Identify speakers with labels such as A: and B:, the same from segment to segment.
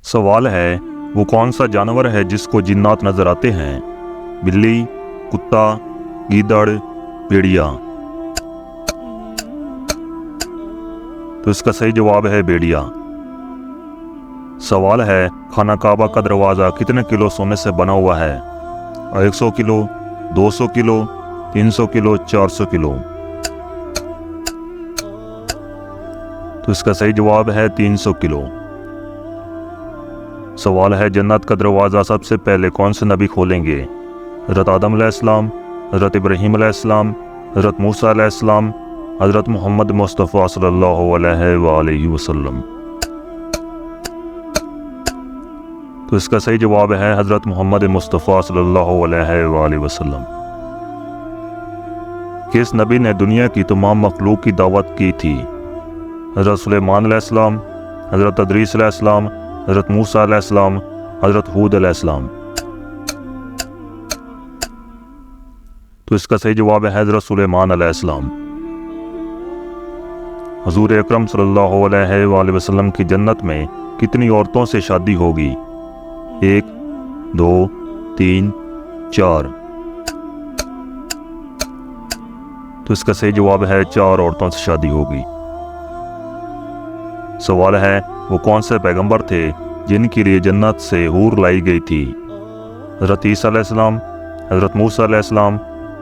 A: سوال ہے وہ کون سا جانور ہے جس کو جنات نظر آتے ہیں؟ بلی، کتا، گیدڑ، بھیڑیا؟ تو اس کا صحیح جواب ہے بھیڑیا۔ سوال ہے خانہ کعبہ کا دروازہ کتنے کلو سونے سے بنا ہوا ہے؟ 100 کلو، 200 کلو، 300 کلو، 400 کلو؟ تو اس کا صحیح جواب ہے 300 کلو۔ سوال ہے جنت کا دروازہ سب سے پہلے کون سے نبی کھولیں گے؟ حضرت آدم علیہ السلام، حضرت ابراہیم علیہ السلام، حضرت موسیٰ علیہ السلام، حضرت محمد مصطفیٰ صلی اللہ علیہ وآلہ وسلم؟ تو اس کا صحیح جواب ہے حضرت محمد مصطفیٰ صلی اللہ علیہ وآلہ وسلم۔ کس نبی نے دنیا کی تمام مخلوق کی دعوت کی تھی؟ حضرت سلیمان علیہ السلام، حضرت ادریس علیہ السلام، حضرت موسیٰ علیہ السلام، حضرت ہود علیہ السلام؟ تو اس کا صحیح جواب ہے حضرت سلیمان علیہ السلام۔ حضور اکرم صلی اللہ علیہ وآلہ وسلم کی جنت میں کتنی عورتوں سے شادی ہوگی؟ 1، 2، 3، 4؟ تو اس کا صحیح جواب ہے 4 عورتوں سے شادی ہوگی۔ سوال ہے وہ کون سے پیغمبر تھے جن کے لیے جنت سے حور لائی گئی تھی؟ حضرت عیسیٰ علیہ السلام، حضرت موسیٰ علیہ السلام،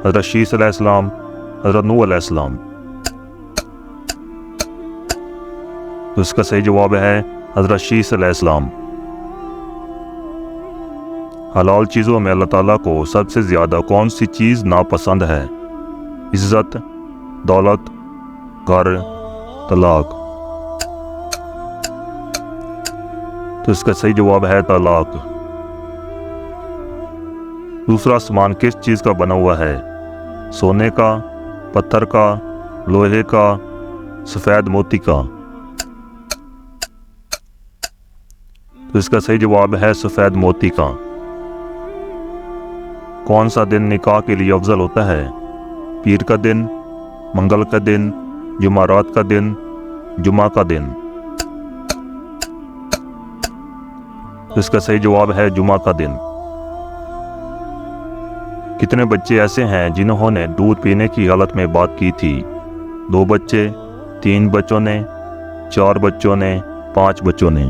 A: حضرت شیس علیہ السلام، حضرت نوح علیہ السلام؟ تو اس کا صحیح جواب ہے حضرت شیس علیہ السلام۔ حلال چیزوں میں اللہ تعالیٰ کو سب سے زیادہ کون سی چیز ناپسند ہے؟ عزت، دولت، گھر، طلاق؟ تو اس کا صحیح جواب ہے طلاق۔ دوسرا آسمان کس چیز کا بنا ہوا ہے؟ سونے کا، پتھر کا، لوہے کا، سفید موتی کا؟ تو اس کا صحیح جواب ہے سفید موتی کا۔ کون سا دن نکاح کے لیے افضل ہوتا ہے؟ پیر کا دن، منگل کا دن، جمعرات کا دن، جمعہ کا دن؟ اس کا صحیح جواب ہے جمعہ کا دن۔ کتنے بچے ایسے ہیں جنہوں نے دودھ پینے کی حالت میں بات کی تھی؟ 2 بچے، 3 بچوں نے، 4 بچوں نے، 5 بچوں نے؟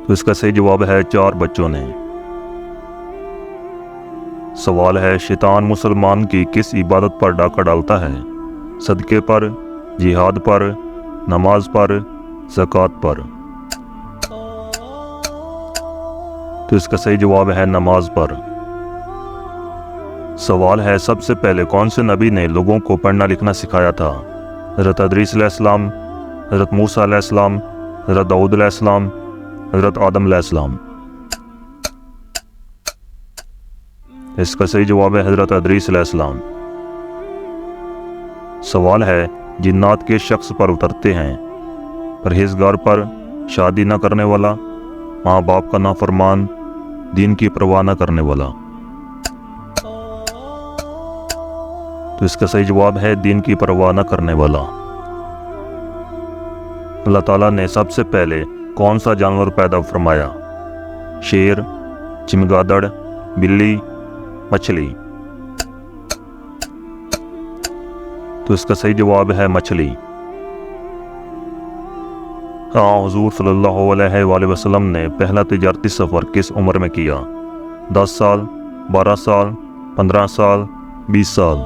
A: تو اس کا صحیح جواب ہے 4 بچوں نے۔ سوال ہے شیطان مسلمان کی کس عبادت پر ڈاکہ ڈالتا ہے؟ صدقے پر، جہاد پر، نماز پر، زکوٰۃ پر؟ تو اس کا صحیح جواب ہے نماز پر۔ سوال ہے سب سے پہلے کون سے نبی نے لوگوں کو پڑھنا لکھنا سکھایا تھا؟ حضرت ادریس علیہ السلام، حضرت موسیٰ علیہ السلام، حضرت داؤد علیہ السلام، حضرت آدم علیہ السلام؟ اس کا صحیح جواب ہے حضرت ادریس علیہ السلام۔ سوال ہے جنات کس شخص پر اترتے ہیں؟ پرہیزگار پر، شادی نہ کرنے والا، ماں باپ کا نافرمان، دین کی پرواہ نہ کرنے والا؟ تو اس کا صحیح جواب ہے دین کی پرواہ نہ کرنے والا۔ اللہ تعالیٰ نے سب سے پہلے کون سا جانور پیدا فرمایا؟ شیر، چمگادڑ، بلی، مچھلی؟ تو اس کا صحیح جواب ہے مچھلی۔ حضور صلی اللہ علیہ وآلہ وسلم نے پہلا تجارتی سفر کس عمر میں کیا؟ 10 سال، 12 سال، 15 سال، 20 سال؟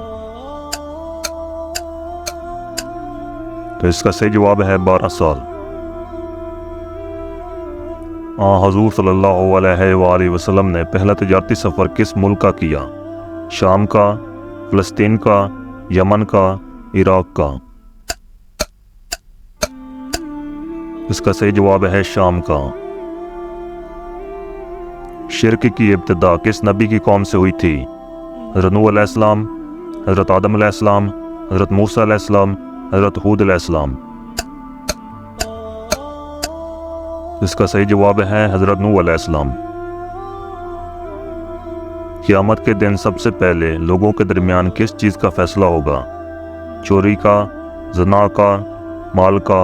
A: تو اس کا صحیح جواب ہے 12 سال۔ حضور صلی اللہ علیہ وآلہ وسلم نے پہلا تجارتی سفر کس ملک کا کیا؟ شام کا، فلسطین کا، یمن کا، عراق کا؟ اس کا صحیح جواب ہے شام کا۔ شرک کی ابتدا کس نبی کی قوم سے ہوئی تھی؟ حضرت نوح علیہ السلام، حضرت آدم علیہ السلام، حضرت موسیٰ علیہ السلام، حضرت ہود علیہ السلام؟ اس کا صحیح جواب ہے حضرت نوح علیہ السلام۔ قیامت کے دن سب سے پہلے لوگوں کے درمیان کس چیز کا فیصلہ ہوگا؟ چوری کا، زنا کا، مال کا،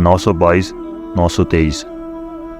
A: 922, 923।